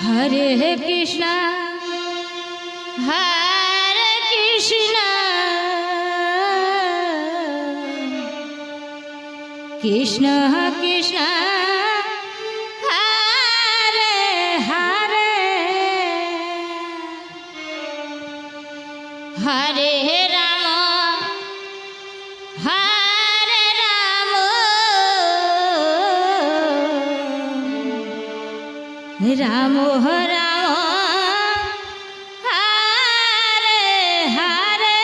हरे कृष्णा हरे कृष्णा कृष्ण कृष्ण हरे हरे हरे राम राम राम हरे हरे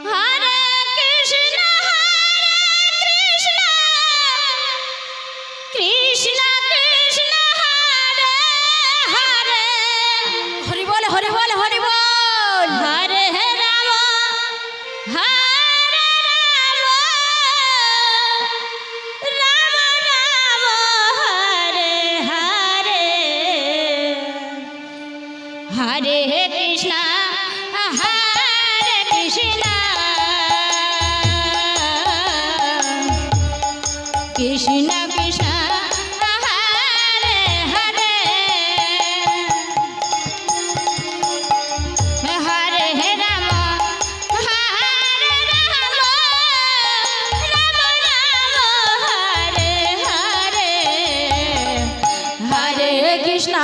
हरे कृष्ण कृष्ण कृष्ण हरे हरे हरि बोल हरि बोल हरि बोल हरे राम हरे राम राम राम हरे हरे हरे कृष्ण कृष्ण कृष्ण हरे हरे हरे राम राम राम हरे हरे हरे कृष्ण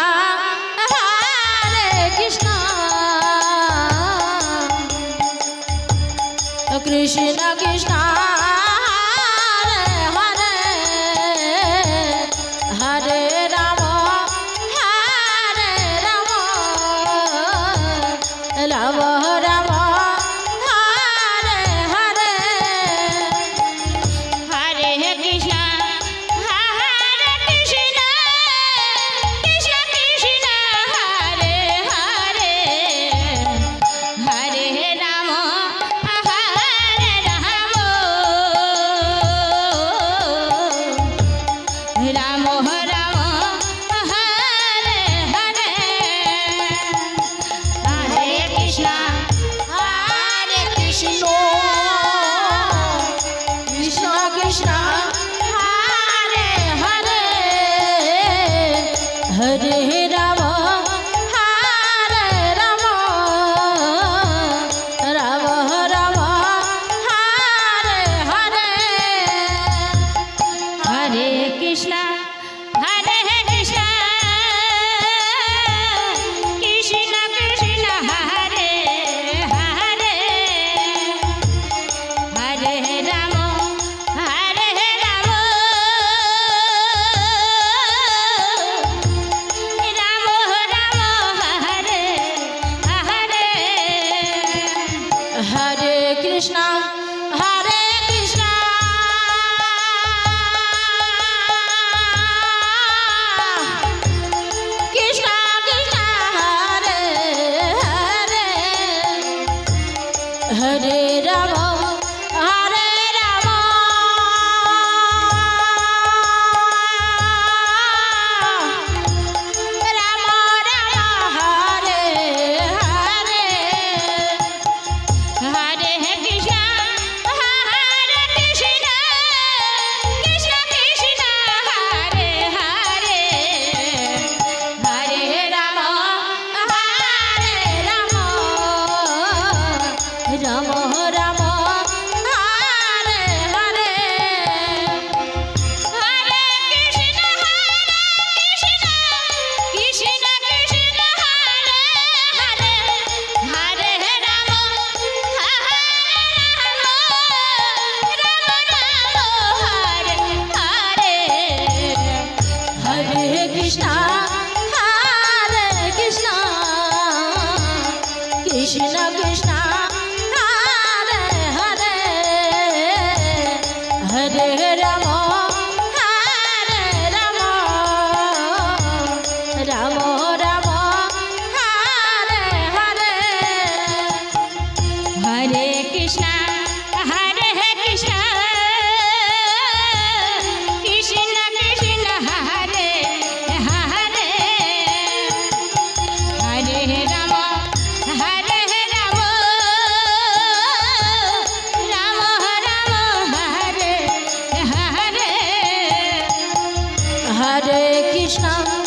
कृष्ण कृष्ण हरे राम राम राम हरे हरे हरे कृष्ण कृष्ण कृष्ण हरे हरे हरे राम राम राम हरे हरे हरे कृष्ण कृष्ण कृष्ण हरे हरे हरे राम राम राम हरे हरे हरे कृष्ण Hare Krishna